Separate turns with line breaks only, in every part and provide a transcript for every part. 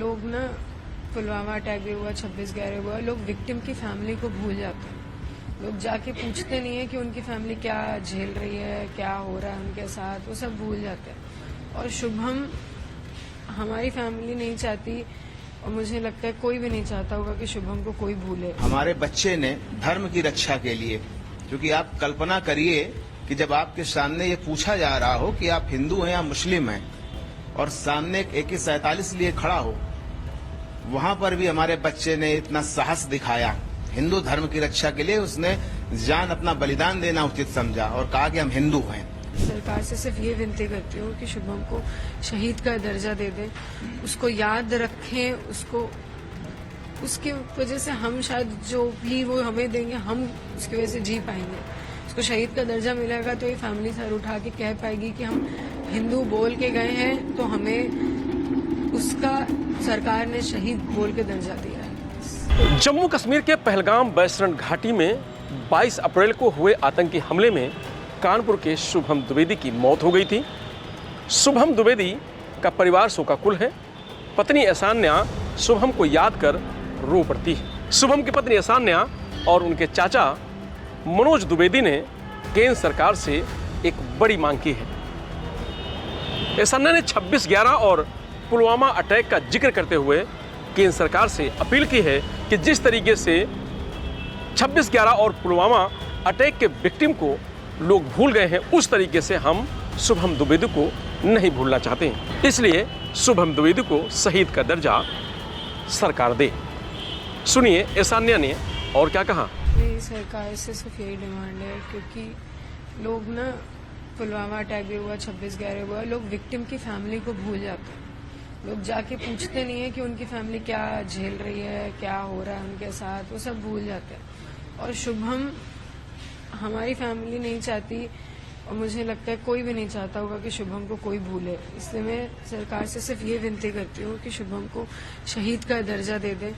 लोग ना पुलवामा अटैक भी हुआ, 26/11 हुआ, लोग विक्टिम की फैमिली को भूल जाते हैं। लोग जाके पूछते नहीं है कि उनकी फैमिली क्या झेल रही है, क्या हो रहा है उनके साथ, वो सब भूल जाते हैं। और शुभम, हमारी फैमिली नहीं चाहती और मुझे लगता है कोई भी नहीं चाहता होगा कि शुभम को कोई भूले।
हमारे बच्चे ने धर्म की रक्षा के लिए, क्योंकि आप कल्पना करिए कि जब आपके सामने ये पूछा जा रहा हो कि आप हिंदू हैं या मुस्लिम हैं और सामने एक AK-47 लिए खड़ा हो, वहां पर भी हमारे बच्चे ने इतना साहस दिखाया। हिंदू धर्म की रक्षा के लिए उसने जान अपना बलिदान देना उचित समझा और कहा कि हम हिंदू हैं।
सरकार से सिर्फ ये विनती करती हूँ कि शुभम को शहीद का दर्जा दे दें, उसको याद रखें, उसको उसकी वजह से हम शायद जो भी वो हमें देंगे हम उसकी वजह से जी पाएंगे। उसको शहीद का दर्जा मिलेगा तो ये फैमिली सर उठा के कह पाएगी कि हम हिंदू बोल के गए हैं तो हमें उसका सरकार ने शहीद बोल के दर्जा दिया है।
जम्मू कश्मीर के पहलगाम बैसरण घाटी में 22 अप्रैल को हुए आतंकी हमले में कानपुर के शुभम द्विवेदी की मौत हो गई थी। शुभम द्विवेदी का परिवार शोकाकुल है। पत्नी ऐशान्या शुभम को याद कर रो पड़ती है। शुभम की पत्नी ऐशान्या और उनके चाचा मनोज द्विवेदी ने केंद्र सरकार से एक बड़ी मांग की है। ऐशान्या ने 26/11 और पुलवामा अटैक का जिक्र करते हुए केंद्र सरकार से अपील की है कि जिस तरीके से 26/11 और पुलवामा अटैक के विक्टिम को लोग भूल गए हैं, उस तरीके से हम शुभम द्विवेदी को नहीं भूलना चाहते हैं। इसलिए शुभम द्विवेदी को शहीद का दर्जा सरकार दे। सुनिए ऐशान्या ने और क्या कहा।
मेरी सरकार से सिर्फ यही डिमांड है, क्योंकि लोग ना पुलवामा अटैक भी हुआ, 26/11 हुआ, लोग विक्टिम की फैमिली को भूल जाते हैं। लोग जाके पूछते नहीं है कि उनकी फैमिली क्या झेल रही है, क्या हो रहा है उनके साथ, वो सब भूल जाते हैं। और शुभम, हमारी फैमिली नहीं चाहती और मुझे लगता है कोई भी नहीं चाहता होगा कि शुभम को कोई भूले। इसलिए मैं सरकार से सिर्फ ये विनती करती हूँ कि शुभम को शहीद का दर्जा दे दें,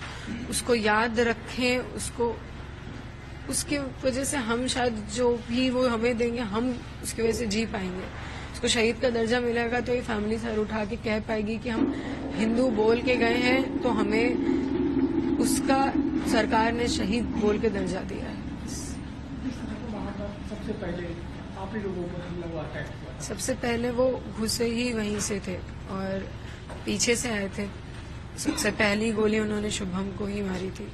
उसको याद रखें, उसको उसकी वजह से हम शायद जो भी वो हमें देंगे हम उसकी वजह से जी पाएंगे। उसको शहीद का दर्जा मिलेगा तो ये फैमिली सर उठा के कह पाएगी कि हम हिंदू बोल के गए हैं तो हमें उसका सरकार ने शहीद बोल के दर्जा दिया है।
सबसे पहले आप ही लोगों पर हमला हुआ अटैक हुआ।
सबसे पहले वो घुसे ही वहीं से थे और पीछे से आए थे। सबसे पहली गोली उन्होंने शुभम को ही मारी थी,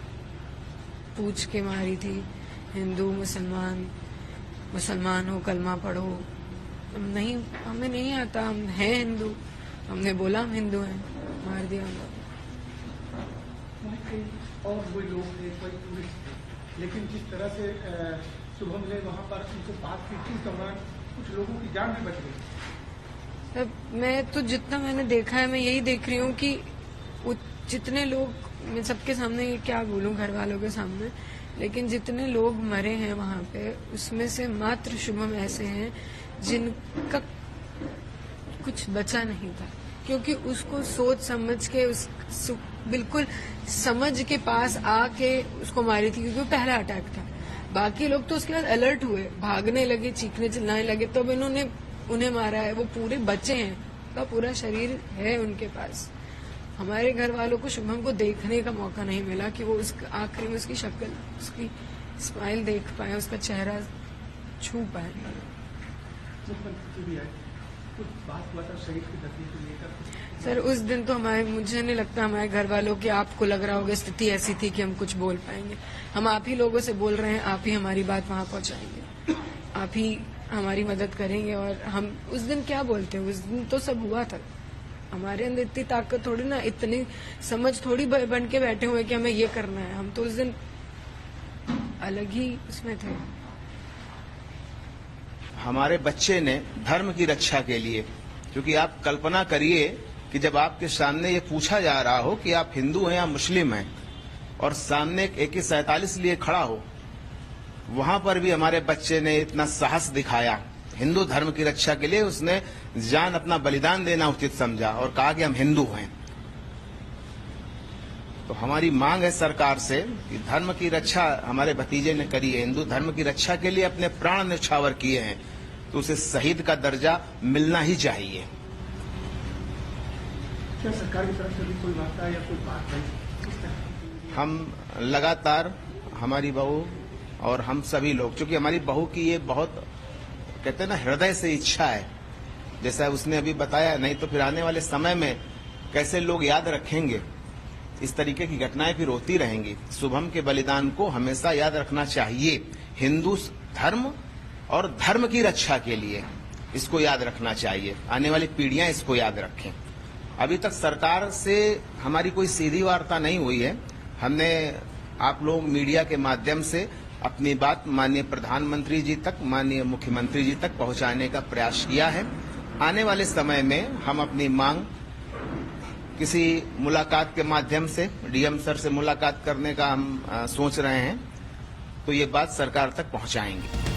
पूछ के मारी थी। हिंदू मुसलमान, मुसलमान हो कलमा पढ़ो। नहीं, हमें नहीं आता, हम हैं हिंदू, हमने बोला हम हिंदू हैं, मार दिया हम लोग।
और वो लोग थे, कोई टूरिस्ट थे, लेकिन जिस तरह से शुभम ने वहाँ पर उनसे बात की थी, इस दौरान कुछ लोगों की जान भी बच गई।
अब मैं तो जितना मैंने देखा है, मैं यही देख रही हूँ कि जितने लोग, मैं सबके सामने क्या बोलूँ, घर वालों के सामने, लेकिन जितने लोग मरे हैं वहाँ पे, उसमें से मात्र शुभम ऐसे हैं जिनका कुछ बचा नहीं था, क्योंकि उसको सोच समझ के बिल्कुल समझ के पास आके उसको मारी थी, क्योंकि वो पहला अटैक था। बाकी लोग तो उसके बाद अलर्ट हुए, भागने लगे, चीखने चिल्लाने लगे, तब इन्होंने उन्हें मारा है। वो पूरे बच्चे हैं, उनका पूरा शरीर है उनके पास। हमारे घर वालों को शुभम को देखने का मौका नहीं मिला कि वो उस आखिरी में उसकी शक्ल, उसकी स्माइल देख पाए, उसका चेहरा छू पाए। सर उस दिन तो मुझे नहीं लगता हमारे घर वालों की, आपको लग रहा होगा स्थिति ऐसी थी कि हम कुछ बोल पाएंगे। हम आप ही लोगों से बोल रहे हैं, आप ही हमारी बात वहां पहुंचाएंगे, आप ही हमारी मदद करेंगे। और हम उस दिन क्या बोलते हैं, उस दिन तो सब हुआ था। हमारे अंदर इतनी ताकत थोड़ी ना, इतनी समझ थोड़ी बन के बैठे हुए कि हमें ये करना है। हम तो उस दिन अलग ही उसमें थे।
हमारे बच्चे ने धर्म की रक्षा के लिए, क्योंकि आप कल्पना करिए कि जब आपके सामने ये पूछा जा रहा हो कि आप हिंदू हैं या मुस्लिम हैं और सामने एक AK-47 लिए खड़ा हो, वहां पर भी हमारे बच्चे ने इतना साहस दिखाया। हिंदू धर्म की रक्षा के लिए उसने जान अपना बलिदान देना उचित समझा और कहा कि हम हिंदू हैं। तो हमारी मांग है सरकार से कि धर्म की रक्षा हमारे भतीजे ने करी है, हिंदू धर्म की रक्षा के लिए अपने प्राण न्यौछावर किए हैं, तो उसे शहीद का दर्जा मिलना ही चाहिए।
क्या सरकार की तरफ से भी कोई वार्ता या कोई बात है किस तरह?
हम लगातार हमारी बहू और हम सभी लोग, क्योंकि हमारी बहू की ये बहुत कहते हैं ना हृदय से इच्छा है, जैसा उसने अभी बताया, नहीं तो फिर आने वाले समय में कैसे लोग याद रखेंगे, इस तरीके की घटनाएं फिर होती रहेंगी। शुभम के बलिदान को हमेशा याद रखना चाहिए, हिंदू धर्म और धर्म की रक्षा के लिए इसको याद रखना चाहिए, आने वाली पीढ़ियां इसको याद रखें। अभी तक सरकार से हमारी कोई सीधी वार्ता नहीं हुई है, हमने आप लोग मीडिया के माध्यम से अपनी बात माननीय प्रधानमंत्री जी तक, माननीय मुख्यमंत्री जी तक पहुंचाने का प्रयास किया है। आने वाले समय में हम अपनी मांग किसी मुलाकात के माध्यम से डीएम सर से मुलाकात करने का हम सोच रहे हैं, तो ये बात सरकार तक पहुंचाएंगे।